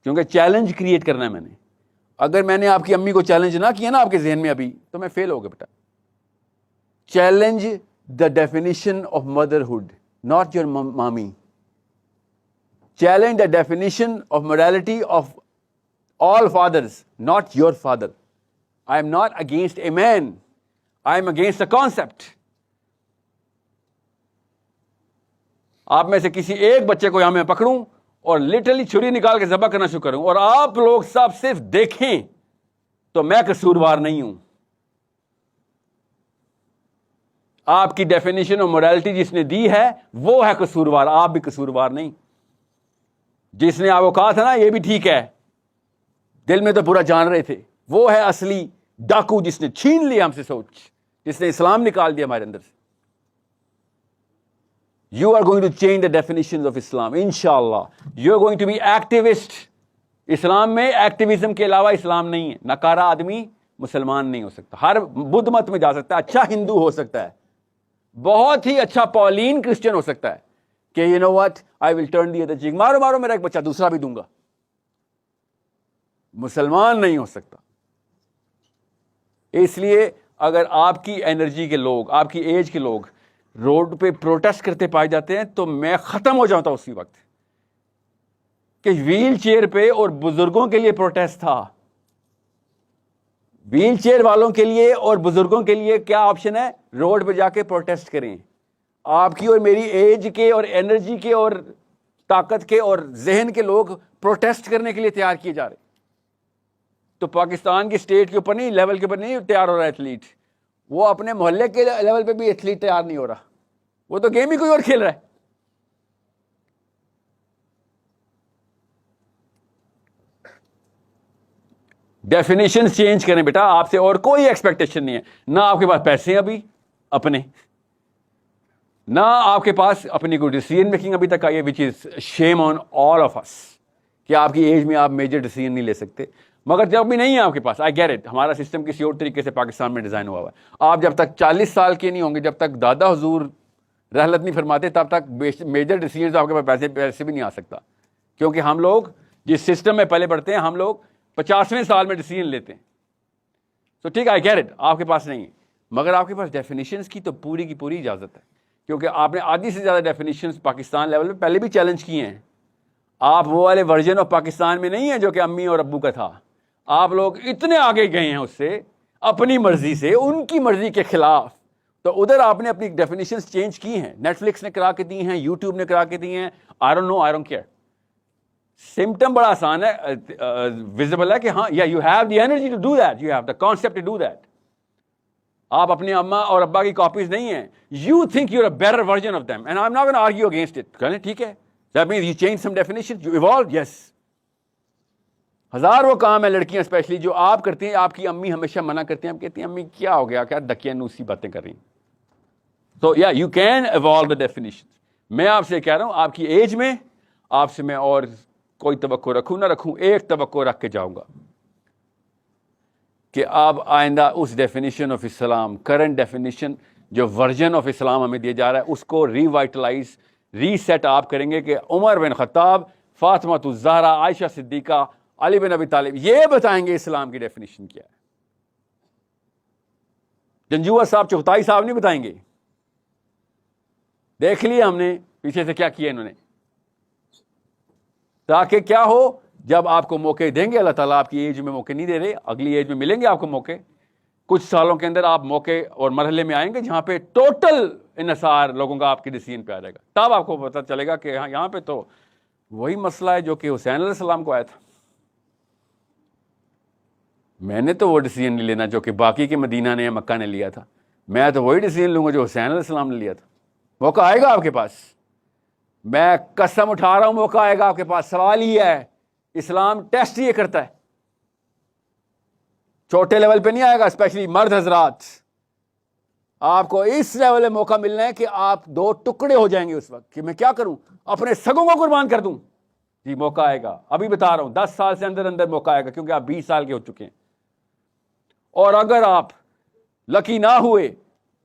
کیونکہ challenge create کرنا ہے میں نے. اگر میں نے آپ کی امی کو چیلنج نہ کیا نا آپ کے ذہن میں ابھی, تو میں فیل ہو گیا بیٹا. Challenge the definition of motherhood, not your mommy. Challenge the definition of morality of all fathers, not your father. I am not against a man. I am against the concept. آپ میں سے کسی ایک بچے کو یہاں میں پکڑوں اور لٹرلی چھری نکال کے ذبح کرنا شروع کروں, اور آپ لوگ سب صرف دیکھیں, تو میں قصوروار نہیں ہوں. آپ کی ڈیفینیشن آف موریلٹی جس نے دی ہے وہ ہے قصوروار, آپ بھی قصوروار نہیں. جس نے آپ کو کہا تھا نا یہ بھی ٹھیک ہے, دل میں تو پورا جان رہے تھے, وہ ہے اصلی ڈاکو جس نے چھین لیا ہم سے سوچ, جس نے اسلام نکال دیا ہمارے اندر سے. You are going to change the definitions of Islam, inshallah. You are going to be activist. اسلام میں ایکٹیویزم کے علاوہ اسلام نہیں ہے. ناکارہ آدمی مسلمان نہیں ہو سکتا. ہر بدھ مت میں جا سکتا ہے, اچھا ہندو ہو سکتا ہے, بہت ہی اچھا پولین کرسچن ہو سکتا ہے کہ you know what, I will turn the other cheek. مارو مارو میرا ایک بچہ, دوسرا بھی دوں گا. مسلمان نہیں ہو سکتا. اس لیے اگر آپ کی انرجی کے لوگ, آپ کی ایج کے لوگ روڈ پہ پروٹیسٹ کرتے پائے جاتے ہیں, تو میں ختم ہو جاتا اسی وقت کہ ویل چیئر پہ اور بزرگوں کے لیے پروٹیسٹ تھا. ویل چیئر والوں کے لیے اور بزرگوں کے لیے کیا آپشن ہے؟ روڈ پہ جا کے پروٹیسٹ کریں. آپ کی اور میری ایج کے اور انرجی کے اور طاقت کے اور ذہن کے لوگ پروٹیسٹ کرنے کے لیے تیار کیے جا رہے. تو پاکستان کی اسٹیٹ کے اوپر نہیں, لیول کے اوپر نہیں تیار ہو رہا ایتھلیٹ, وہ اپنے محلے کے لیول پہ بھی ایتھلیٹ تیار نہیں ہو رہا. وہ تو گیم ہی کوئی اور کھیل رہا ہے. ڈیفینیشن چینج کریں بیٹا, آپ سے اور کوئی ایکسپیکٹیشن نہیں ہے. نہ آپ کے پاس پیسے ہیں ابھی اپنے, نہ آپ کے پاس اپنی کوئی ڈیسیژن میکنگ ابھی تک آئی ہے, وچ از شیم آن آل آف اس, کہ آپ کی ایج میں آپ میجر ڈیسیژن نہیں لے سکتے. مگر جب بھی نہیں ہے آپ کے پاس, آئی گیٹ اٹ, ہمارا سسٹم کسی اور طریقے سے پاکستان میں ڈیزائن ہوا ہوا ہے. آپ جب تک 40 سال کے نہیں ہوں گے, جب تک دادا حضور رحلت نہیں فرماتے, تب تک میجر ڈیسیژنز آپ کے پاس پیسے بھی نہیں آ سکتا. کیونکہ ہم لوگ جس سسٹم میں پہلے پڑھتے ہیں, ہم لوگ 50ویں سال میں ڈیسیژن لیتے ہیں. تو ٹھیک ہے, آئی گیٹ اٹ, آپ کے پاس نہیں ہے, مگر آپ کے پاس ڈیفینیشنز کی تو پوری کی پوری اجازت ہے. کیونکہ آپ نے آدھی سے زیادہ ڈیفینیشنز پاکستان لیول پہ پہلے بھی چیلنج کیے ہیں. آپ وہ والے ورژن آف پاکستان میں نہیں ہیں جو کہ امی اور ابو کا تھا. آپ لوگ اتنے آگے گئے ہیں اس سے, اپنی مرضی سے, ان کی مرضی کے خلاف. تو ادھر آپ نے اپنی ڈیفینیشنز چینج کی ہیں. نیٹ فلکس نے کرا کے دی ہیں, یوٹیوب نے کرا کے دی ہیں. I don't know, I don't care. سمٹم بڑا آسان ہے, ویزیبل ہے کہ ہاں, یا you have the energy to do that, you have the concept to do that. آپ اپنے اما اور ابا کی کاپیز نہیں ہیں. You think you are a better version of them, and I am not gonna argue against it. کہہ لیں ٹھیک ہے, that means you change some definition, you evolve. یس, ہزار وہ کام ہے لڑکیاں اسپیشلی جو آپ کرتی ہیں, آپ کی امی ہمیشہ منع کرتی ہیں. آپ کہتی ہیں امی کیا ہو گیا, کیا دکیا نوسی باتیں کر رہی ہیں. تو یا you can evolve the definition. میں آپ سے کہہ رہا ہوں, آپ کی ایج میں آپ سے میں اور کوئی توقع رکھوں نہ رکھوں, ایک توقع رکھ کے جاؤں گا کہ آپ آئندہ اس ڈیفینیشن آف اسلام, کرنٹ ڈیفینیشن جو ورژن آف اسلام ہمیں دیا جا رہا ہے, اس کو ریوائٹلائز, ری سیٹ آپ کریں گے کہ عمر بن خطاب, فاطمہ الزہرا, عائشہ صدیقہ, علی بن ابی طالب یہ بتائیں گے اسلام کی ڈیفینیشن کیا ہے. جنجوعہ صاحب, چغتائی صاحب نہیں بتائیں گے. دیکھ لیا ہم نے پیچھے سے کیا کیا انہوں نے, تاکہ کیا ہو, جب آپ کو موقع دیں گے اللہ تعالیٰ, آپ کی ایج میں موقع نہیں دے رہے, اگلی ایج میں ملیں گے آپ کو موقع, کچھ سالوں کے اندر آپ موقع اور مرحلے میں آئیں گے جہاں پہ ٹوٹل انحصار لوگوں کا آپ کی ڈیسیژن پہ آ جائے گا. تب آپ کو پتہ چلے گا کہ ہاں یہاں پہ تو وہی مسئلہ ہے جو کہ حسین علیہ السلام کو آیا تھا. میں نے تو وہ ڈیسیژن نہیں لینا جو کہ باقی کے مدینہ نے یا مکہ نے لیا تھا. میں تو وہی ڈیسیژن لوں گا جو حسین علیہ السلام نے لیا تھا. موقع آئے گا آپ کے پاس, میں قسم اٹھا رہا ہوں, موقع آئے گا آپ کے پاس. سوال یہ ہے, اسلام ٹیسٹ یہ کرتا ہے, چھوٹے لیول پہ نہیں آئے گا. اسپیشلی مرد حضرات, آپ کو اس لیول میں موقع ملنا ہے کہ آپ دو ٹکڑے ہو جائیں گے اس وقت کہ میں کیا کروں, اپنے سگوں کو قربان کر دوں. جی موقع آئے گا, ابھی بتا رہا ہوں, 10 سال سے اندر اندر موقع آئے گا, کیونکہ آپ 20 سال کے ہو چکے ہیں. اور اگر آپ لکی نہ ہوئے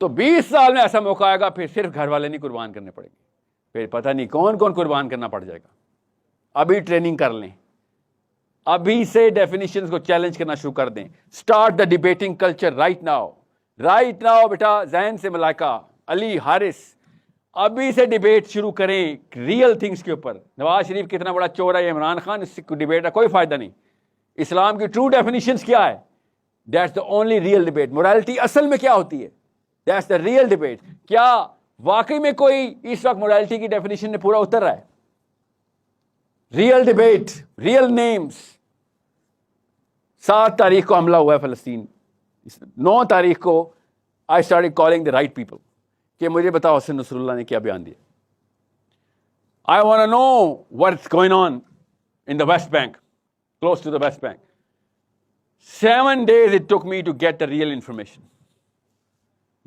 تو 20 سال میں ایسا موقع آئے گا, پھر صرف گھر والے نہیں قربان کرنے پڑیں گے, پھر پتہ نہیں کون کون قربان کرنا پڑ جائے گا. ابھی ٹریننگ کر لیں, ابھی سے ڈیفینیشنز کو چیلنج کرنا شروع کر دیں. Start the debating culture right now بیٹا. ذہن سے ملائکہ علی حارث, ابھی سے ڈیبیٹ شروع کریں ریئل تھنگس کے اوپر. نواز شریف کتنا بڑا چور ہے, عمران خان, اس کو ڈیبیٹ کا کوئی فائدہ نہیں. اسلام کی ٹرو ڈیفینیشنز کیا ہے, that's the only real debate. Morality اصل میں کیا ہوتی ہے, دیٹس دا ریئل ڈیبیٹ. کیا واقعی میں کوئی اس وقت مورالٹی کی ڈیفینیشن میں پورا اتر رہا ہے؟ Real debate, real names. 7 تاریخ کو حملہ ہوا ہے فلسطین. 9 تاریخ کو I started calling the right people کہ مجھے بتاؤ حسن نصر اللہ نے کیا بیان دیا. I want to know what's going on in the West Bank, close to the West Bank. 7 days it took me to get the real information.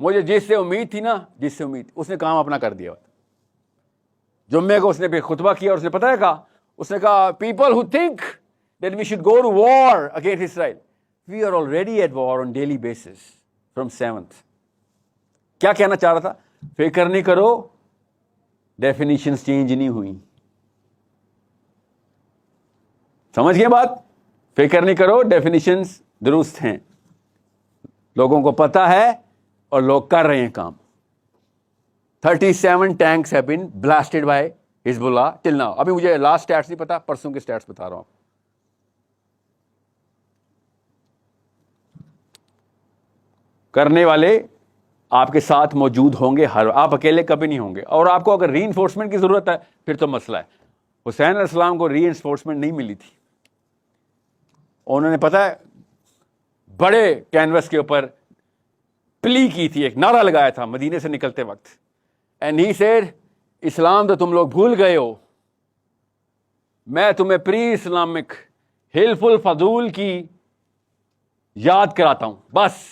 مجھے جس سے امید تھی نا, اس نے کام اپنا کر دیا. جمعے کو اس نے پھر خطبہ کیا اور اس نے پتہ ہے کہا, اس نے کہا people who think that we should go to war against Israel, we are already at war on daily basis from 7th. کیا کہنا چاہ رہا تھا؟ فکر نہیں کرو, ڈیفینیشنز چینج نہیں ہوئی. سمجھ گئے بات؟ فکر نہیں کرو, ڈیفینیشنز درست ہیں, لوگوں کو پتا ہے اور لوگ کر رہے ہیں کام. 37 tanks have been blasted by Hezbollah till now. ابھی مجھے لاسٹ اسٹیٹس نہیں پتا, پرسوں کے اسٹیٹس بتا رہا ہوں. کرنے والے آپ کے ساتھ موجود ہوں گے, آپ اکیلے کبھی نہیں ہوں گے. اور آپ کو اگر ری انفورسمنٹ کی ضرورت ہے پھر تو مسئلہ ہے. حسین علیہ السلام کو ری انفورسمنٹ نہیں ملی تھی. انہوں نے پتہ ہے بڑے کینوس کے اوپر پلی کی تھی, ایک نعرہ لگایا تھا مدینے سے نکلتے وقت, اینڈ ہی سیڈ اسلام تو تم لوگ بھول گئے ہو, میں تمہیں پری اسلامک حلف الفضول کی یاد کراتا ہوں. بس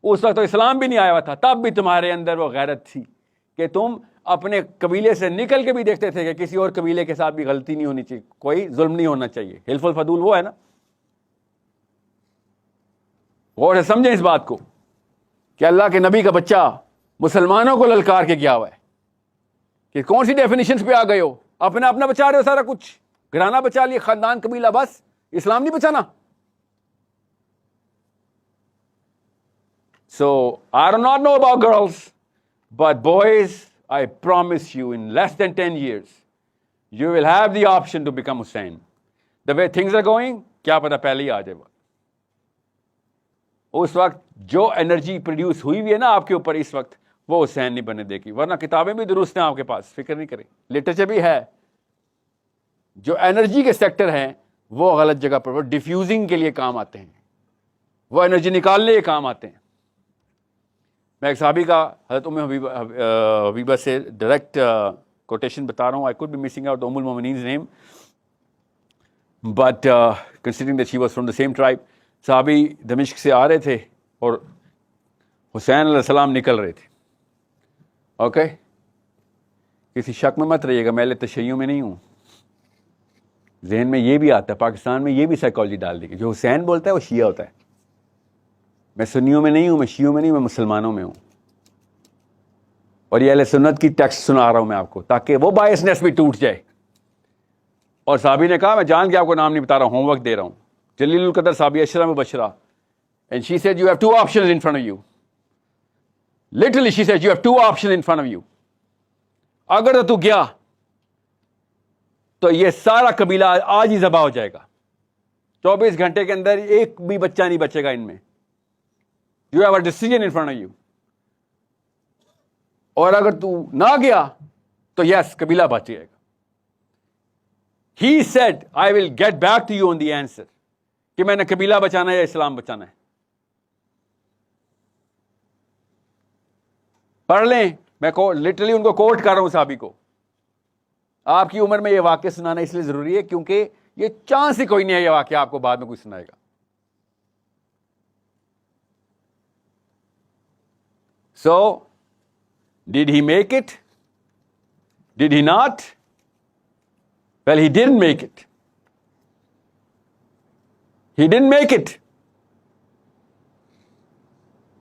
اس وقت تو اسلام بھی نہیں آیا ہوا تھا, تب بھی تمہارے اندر وہ غیرت تھی کہ تم اپنے قبیلے سے نکل کے بھی دیکھتے تھے کہ کسی اور قبیلے کے ساتھ بھی غلطی نہیں ہونی چاہیے, کوئی ظلم نہیں ہونا چاہیے. حلف الفضول وہ ہے نا. غور سے سمجھیں اس بات کو کہ اللہ کے نبی کا بچہ مسلمانوں کو للکار کے گیا ہوا ہے کہ کون سی ڈیفینیشنز پہ آ گئے ہو, اپنا بچا رہے ہو سارا کچھ, گھرانہ بچا لیے, خاندان, قبیلہ, بس اسلام نہیں بچانا. So, I do not know about girls, but boys, I promise you, in less than 10 years, you will have the option to become Hussein. The way things are going, کیا پتا پہلے ہی آ جائے. اس وقت جو انرجی پروڈیوس ہوئی ہے نا آپ کے اوپر اس وقت, وہ حسین نہیں بننے دے گی. ورنہ کتابیں بھی درست ہیں آپ کے پاس, فکر نہیں کریں. لٹریچر بھی ہے. جو انرجی کے سیکٹر ہیں وہ غلط جگہ پر, وہ ڈیفیوزنگ کے لیے کام آتے ہیں, وہ انرجی نکالنے کے کام آتے ہیں. میں ایک صحابی کا حضرت ام حبیبہ سے ڈائریکٹ کوٹیشن بتا رہا ہوں. I could be missing out ام المومنین's name, but considering that she was from the same tribe. صحابی دمشق سے آ رہے تھے اور حسین علیہ السلام نکل رہے تھے. اوکے, کسی شک میں مت رہیے گا, میں تشیع میں نہیں ہوں. ذہن میں یہ بھی آتا ہے, پاکستان میں یہ بھی سائیکالوجی ڈال دی کہ جو حسین بولتا ہے وہ شیعہ ہوتا ہے. میں سنیوں میں نہیں ہوں, میں شیعوں میں نہیں ہوں, میں مسلمانوں میں ہوں. اور یہ اہل سنت کی ٹیکسٹ سنا رہا ہوں میں آپ کو, تاکہ وہ بائسنس بھی ٹوٹ جائے. اور صحابی نے کہا, میں جان کے آپ کو نام نہیں بتا رہا ہوں, ہوم ورک دے رہا ہوں, جلیل القدر صحابی اشرا مبشرہ. And she said you have 2 options in front of you. Literally she said you have 2 options in front of you. اگر تو گیا تو یہ سارا قبیلہ آج ہی ذبح ہو جائے گا. 24 گھنٹے کے اندر ایک بھی بچہ نہیں بچے گا ان میں. You have a decision in front of you. اور اگر تو نہ گیا تو یس قبیلہ بچ جائے گا. He said, I will get back to you on the answer. کہ میں نے قبیلہ بچانا ہے یا اسلام بچانا ہے. پڑھ لیں, میں لٹرلی ان کو کوٹ کر رہا ہوں صحابی کو. آپ کی عمر میں یہ واقعہ سنانا اس لیے ضروری ہے کیونکہ یہ چانس ہی کوئی نہیں ہے یہ واقعہ آپ کو بعد میں کوئی سنائے گا. So, did he make it? Did he not? Well, he didn't make it. He didn't make it.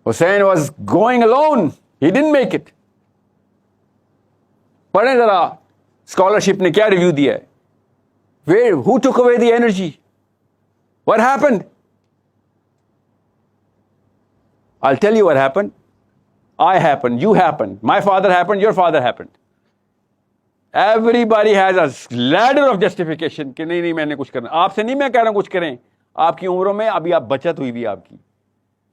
Hussein was going alone. He didn't make it. پڑھیں ذرا اسکالرشپ نے کیا ریویو دیا ہے. Who took away the energy? What happened? I'll tell you what happened. I happened, you happened, my father happened, your father happened. Everybody has a ladder of justification کہ نہیں میں نے کچھ کرنا. آپ سے نہیں میں کہہ رہا ہوں کچھ کریں. آپ کی عمروں میں ابھی آپ بچت ہوئی بھی آپ کی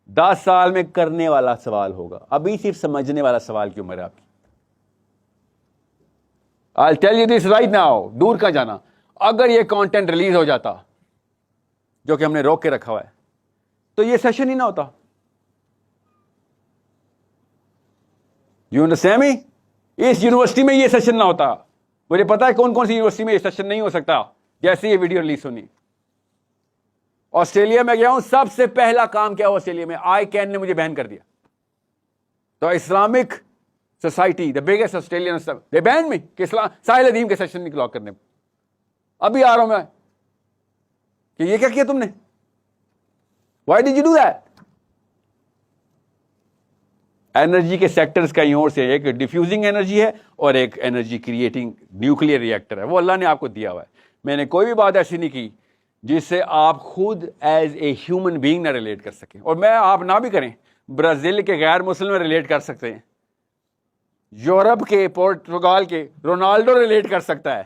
10 سال میں کرنے والا سوال ہوگا, ابھی صرف سمجھنے والا سوال کی عمر ہے آپ کی. I'll tell you this right now. دور کا جانا, اگر یہ کانٹینٹ ریلیز ہو جاتا جو کہ ہم نے روک کے رکھا ہوا ہے تو یہ سیشن ہی نہ ہوتا. You understand me? اس یونیورسٹی میں یہ سیشن نہ ہوتا. مجھے پتا ہے کون کون سی یونیورسٹی میں یہ سیشن نہیں ہو سکتا جیسے یہ ویڈیو ریلیز ہونی. آسٹریلیا میں گیا ہوں, سب سے پہلا کام کیا ہوا آسٹریلیا میں, آئی کین نے مجھے بین کر دیا. تو Islamic society the biggest Australian they ban me کہ ساحل ادیم کے سیشن نہیں لاک کرنے. ابھی آ رہا ہوں میں کہ یہ کیا کیا تم نے, why did you do that. Energy کے سیکٹرز کہیں اور سے, ایک ڈیفیوزنگ انرجی ہے اور ایک انرجی کریٹنگ نیوکلیئر ریئیکٹر ہے, وہ اللہ نے آپ کو دیا ہوا ہے. میں نے کوئی بھی بات ایسی نہیں کی جس سے آپ خود ایز اے ہیومن بینگ نہ ریلیٹ کر سکیں, اور میں آپ نہ بھی کریں. برازیل کے غیر مسلم ریلیٹ کر سکتے ہیں, یورپ کے پورتگال کے رونالڈو ریلیٹ کر سکتا ہے.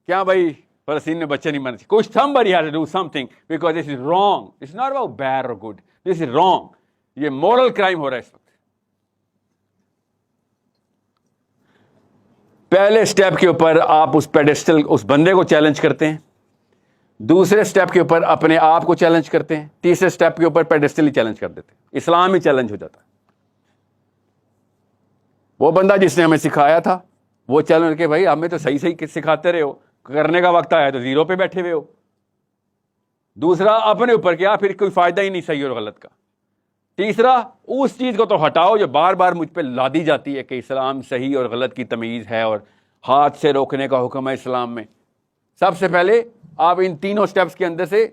کیا بھائی فلسطین میں بچے نہیں مرنے چاہیے, کچھ somebody has to do something because this is wrong. It's not about bad or good. This is wrong. یہ مورل کرائم ہو رہا ہے اس وقت. پہلے سٹیپ کے اوپر آپ اس پیڈسٹل اس بندے کو چیلنج کرتے ہیں, دوسرے سٹیپ کے اوپر اپنے آپ کو چیلنج کرتے ہیں, تیسرے سٹیپ کے اوپر پیڈسٹل ہی چیلنج کر دیتے ہیں. اسلام ہی چیلنج ہو جاتا ہے. وہ بندہ جس نے ہمیں سکھایا تھا وہ چیلنج کہ بھائی ہمیں تو صحیح صحیح سکھاتے رہے ہو, کرنے کا وقت آیا تو زیرو پہ بیٹھے ہوئے ہو. دوسرا اپنے اوپر کیا, پھر کوئی فائدہ ہی نہیں صحیح اور غلط کا. تیسرا اس چیز کو تو ہٹاؤ جو بار بار مجھ پہ لادی جاتی ہے کہ اسلام صحیح اور غلط کی تمیز ہے اور ہاتھ سے روکنے کا حکم ہے اسلام میں. سب سے پہلے آپ ان تینوں سٹیپس کے اندر سے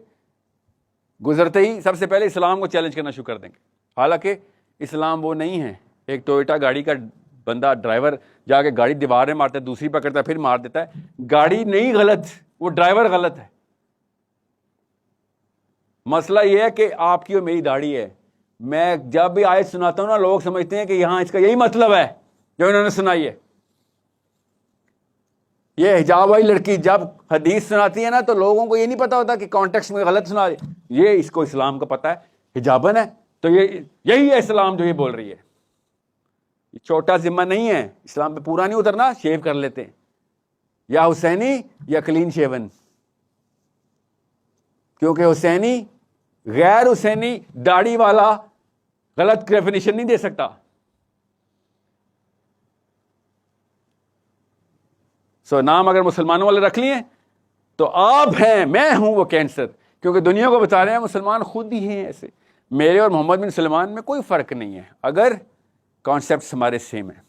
گزرتے ہی سب سے پہلے اسلام کو چیلنج کرنا شروع کر دیں گے. حالانکہ اسلام وہ نہیں ہے ایک ٹویوٹا گاڑی کا بندہ ڈرائیور جا کے گاڑی دیوار میں مارتا ہے, دوسری پکڑتا ہے, پھر مار دیتا ہے. گاڑی نہیں غلط, وہ ڈرائیور غلط ہے. مسئلہ یہ ہے کہ آپ کی اور میری داڑھی ہے. میں جب بھی آیت سناتا ہوں نا, لوگ سمجھتے ہیں کہ یہاں اس کا یہی مطلب ہے جو انہوں نے سنائی ہے. یہ حجاب والی لڑکی جب حدیث سناتی ہے نا تو لوگوں کو یہ نہیں پتا ہوتا کہ کانٹیکسٹ میں غلط سنا رہی. یہ اس کو اسلام کا پتا ہے, حجابن ہے تو یہی ہے اسلام جو یہ بول رہی ہے. یہ چھوٹا ذمہ نہیں ہے, اسلام پہ پورا نہیں اترنا, شیو کر لیتے ہیں, یا حسینی یا کلین شیون. کیونکہ حسینی غیر حسینی داڑھی والا غلط ڈیفینیشن نہیں دے سکتا. نام اگر مسلمانوں والے رکھ لیے تو آپ ہیں, میں ہوں وہ کینسر, کیونکہ دنیا کو بتا رہے ہیں مسلمان خود ہی ہیں ایسے. میرے اور محمد بن سلمان میں کوئی فرق نہیں ہے اگر کانسیپٹس ہمارے سیم ہیں.